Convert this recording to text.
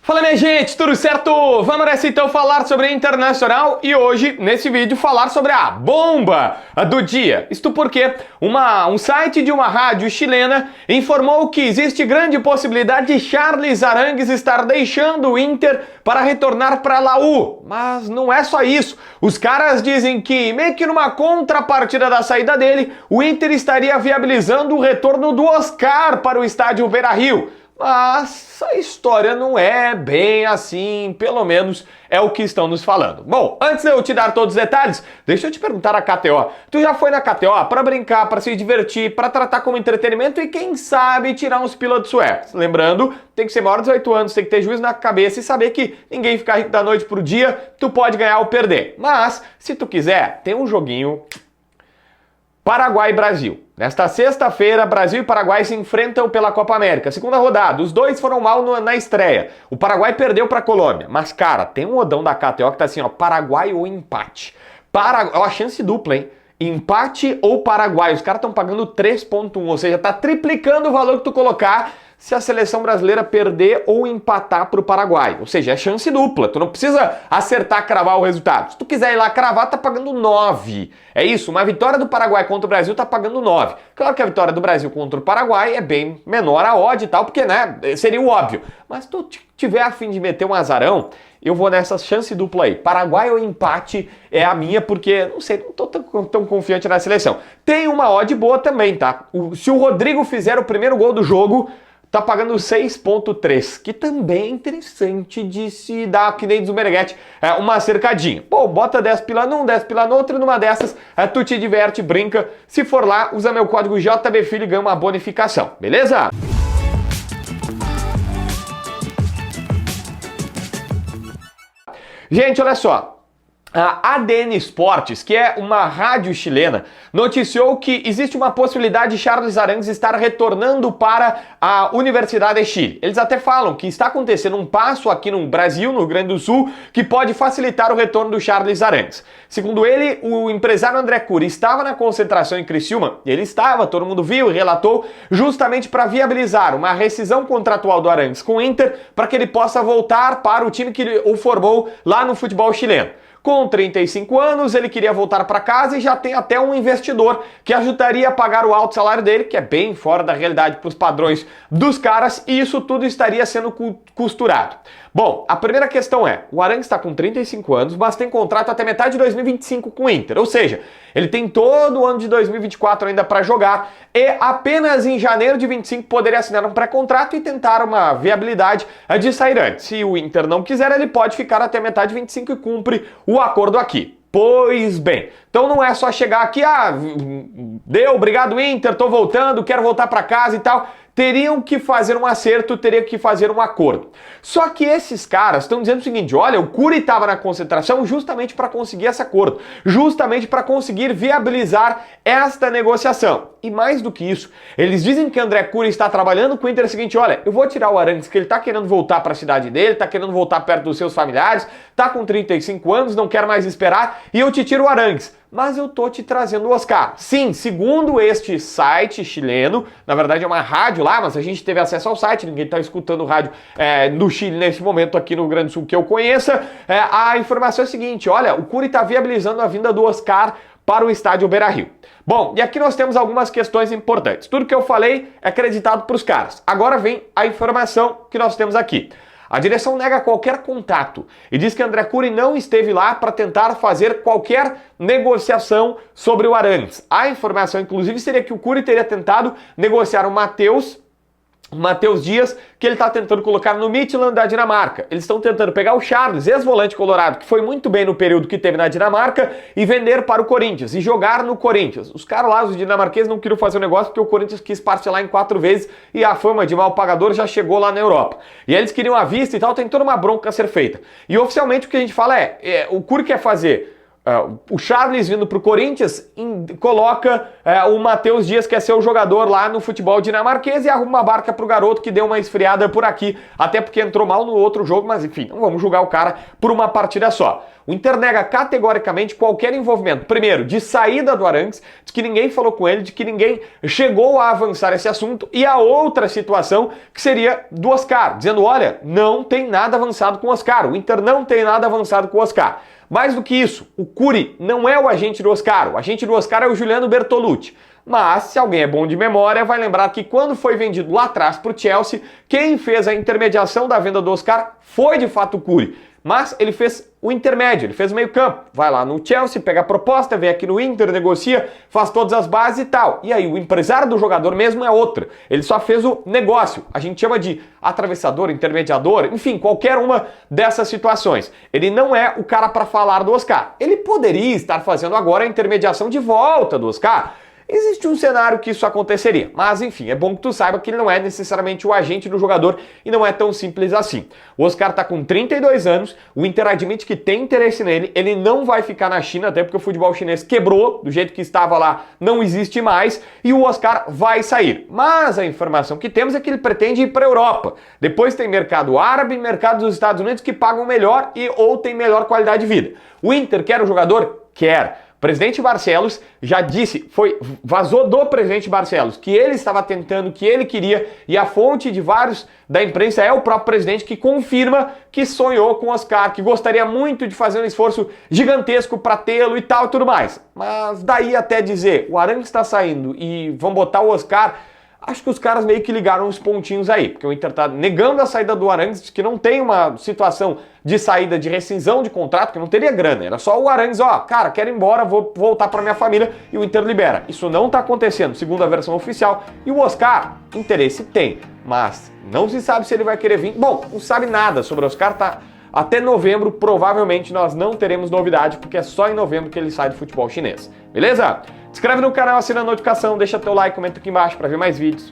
Fala minha gente, tudo certo? Vamos nessa então falar sobre a Internacional e hoje, nesse vídeo, falar sobre a bomba do dia. Isto porque um site de uma rádio chilena informou que existe grande possibilidade de Charles Arangues estar deixando o Inter para retornar para a Laú. Mas não é só isso. Os caras dizem que, meio que numa contrapartida da saída dele, o Inter estaria viabilizando o retorno do Oscar para o estádio Beira-Rio. Mas a história não é bem assim, pelo menos é o que estão nos falando. Bom, antes de eu te dar todos os detalhes, deixa eu te perguntar a KTO. Tu já foi na KTO para brincar, para se divertir, para tratar como entretenimento e quem sabe tirar uns pila de suecos? Lembrando, tem que ser maior de 18 anos, tem que ter juízo na cabeça e saber que ninguém fica rico da noite pro dia, tu pode ganhar ou perder. Mas, se tu quiser, tem um joguinho Paraguai e Brasil. Nesta sexta-feira, Brasil e Paraguai se enfrentam pela Copa América. Segunda rodada, os dois foram mal na estreia. O Paraguai perdeu para a Colômbia. Mas, cara, tem um odão da KTO que tá assim, ó, Paraguai ou empate. Ó, a chance dupla, hein? Empate ou Paraguai. Os caras estão pagando 3,1, ou seja, tá triplicando o valor que tu colocar se a seleção brasileira perder ou empatar para o Paraguai. Ou seja, é chance dupla. Tu não precisa acertar, cravar o resultado. Se tu quiser ir lá cravar, tá pagando 9. É isso, uma vitória do Paraguai contra o Brasil tá pagando 9. Claro que a vitória do Brasil contra o Paraguai é bem menor a odd e tal, porque, né, seria o óbvio. Mas se tu tiver a fim de meter um azarão, eu vou nessa chance dupla aí. Paraguai ou empate é a minha, porque, não sei, não tô tão confiante na seleção. Tem uma odd boa também, tá? Se o Rodrigo fizer o primeiro gol do jogo, tá pagando 6,3, que também é interessante de se dar, que nem diz o Meneghete, uma cercadinha. Pô, bota 10 pila num, 10 pila no outro, e numa dessas tu te diverte, brinca. Se for lá, usa meu código JBFilho e ganha uma bonificação, beleza? Gente, olha só. A ADN Esportes, que é uma rádio chilena, noticiou que existe uma possibilidade de Charles Arangues estar retornando para a Universidade de Chile. Eles até falam que está acontecendo um passo aqui no Brasil, no Rio Grande do Sul, que pode facilitar o retorno do Charles Arangues. Segundo ele, o empresário André Curi estava na concentração em Criciúma, ele estava, todo mundo viu e relatou, justamente para viabilizar uma rescisão contratual do Arangues com o Inter, para que ele possa voltar para o time que o formou lá no futebol chileno. Com 35 anos, ele queria voltar para casa e já tem até um investidor que ajudaria a pagar o alto salário dele, que é bem fora da realidade para os padrões dos caras, e isso tudo estaria sendo costurado. Bom, a primeira questão é, o Arangues está com 35 anos, mas tem contrato até metade de 2025 com o Inter, ou seja, ele tem todo o ano de 2024 ainda para jogar e apenas em janeiro de 25 poderia assinar um pré-contrato e tentar uma viabilidade de sair antes. Se o Inter não quiser, ele pode ficar até metade de 25 e cumpre o acordo aqui. Pois bem, então não é só chegar aqui, deu, obrigado Inter, tô voltando, quero voltar para casa e tal. Teriam que fazer um acerto, teriam que fazer um acordo. Só que esses caras estão dizendo o seguinte, olha, o Curi estava na concentração justamente para conseguir esse acordo, justamente para conseguir viabilizar esta negociação. E mais do que isso, eles dizem que André Curi está trabalhando com o Inter o seguinte, olha, eu vou tirar o Arangues, que ele está querendo voltar para a cidade dele, está querendo voltar perto dos seus familiares, está com 35 anos, não quer mais esperar, e eu te tiro o Arangues. Mas eu tô te trazendo o Oscar. Sim, segundo este site chileno, na verdade é uma rádio lá, mas a gente teve acesso ao site, ninguém tá escutando o rádio no Chile nesse momento aqui no Rio Grande do Sul que eu conheça, a informação é a seguinte, olha, o Curi tá viabilizando a vinda do Oscar para o estádio Beira-Rio. Bom, e aqui nós temos algumas questões importantes. Tudo que eu falei é acreditado para os caras. Agora vem a informação que nós temos aqui. A direção nega qualquer contato e diz que André Curi não esteve lá para tentar fazer qualquer negociação sobre o Arangues. A informação, inclusive, seria que o Curi teria tentado negociar o Matheus Dias, que ele está tentando colocar no Midtjylland da Dinamarca. Eles estão tentando pegar o Charles, ex-volante colorado, que foi muito bem no período que teve na Dinamarca, e vender para o Corinthians, e jogar no Corinthians. Os caras lá, os dinamarqueses, não queriam fazer o negócio porque o Corinthians quis parcelar em 4 vezes e a fama de mal pagador já chegou lá na Europa. E aí eles queriam a vista e tal, tem toda uma bronca a ser feita. E oficialmente o que a gente fala o Curi quer fazer o Charles vindo para o Corinthians coloca o Matheus Dias, que é seu jogador lá no futebol dinamarquês, e arruma uma barca para o garoto que deu uma esfriada por aqui, até porque entrou mal no outro jogo, mas enfim, não vamos julgar o cara por uma partida só. O Inter nega categoricamente qualquer envolvimento, primeiro, de saída do Arangues, de que ninguém falou com ele, de que ninguém chegou a avançar esse assunto, e a outra situação que seria do Oscar, dizendo, olha, não tem nada avançado com o Oscar, o Inter não tem nada avançado com o Oscar. Mais do que isso, o Curi não é o agente do Oscar, o agente do Oscar é o Juliano Bertolucci. Mas, se alguém é bom de memória, vai lembrar que quando foi vendido lá atrás para o Chelsea, quem fez a intermediação da venda do Oscar foi de fato o Curi. Mas ele fez o intermédio, ele fez o meio campo. Vai lá no Chelsea, pega a proposta, vem aqui no Inter, negocia, faz todas as bases e tal. E aí o empresário do jogador mesmo é outro. Ele só fez o negócio. A gente chama de atravessador, intermediador, enfim, qualquer uma dessas situações. Ele não é o cara para falar do Oscar. Ele poderia estar fazendo agora a intermediação de volta do Oscar. Existe um cenário que isso aconteceria, mas enfim, é bom que tu saiba que ele não é necessariamente o agente do jogador e não é tão simples assim. O Oscar tá com 32 anos, o Inter admite que tem interesse nele, ele não vai ficar na China, até porque o futebol chinês quebrou, do jeito que estava lá não existe mais, e o Oscar vai sair. Mas a informação que temos é que ele pretende ir para a Europa. Depois tem mercado árabe e mercado dos Estados Unidos que pagam melhor e ou tem melhor qualidade de vida. O Inter quer o jogador? Quer. O presidente Barcelos já disse, vazou do presidente Barcelos, que ele estava tentando, que ele queria, e a fonte de vários da imprensa é o próprio presidente que confirma que sonhou com o Oscar, que gostaria muito de fazer um esforço gigantesco para tê-lo e tal e tudo mais. Mas daí até dizer, o Arangues está saindo e vão botar o Oscar, acho que os caras meio que ligaram os pontinhos aí, porque o Inter tá negando a saída do Arangues, que não tem uma situação de saída de rescisão de contrato, que não teria grana, era só o Arangues, ó, cara, quero ir embora, vou voltar pra minha família, e o Inter libera. Isso não tá acontecendo, segundo a versão oficial, e o Oscar, interesse tem, mas não se sabe se ele vai querer vir. Bom, não sabe nada sobre o Oscar, tá? Até novembro, provavelmente, nós não teremos novidade, porque é só em novembro que ele sai do futebol chinês, beleza? Se inscreve no canal, assina a notificação, deixa teu like, comenta aqui embaixo para ver mais vídeos.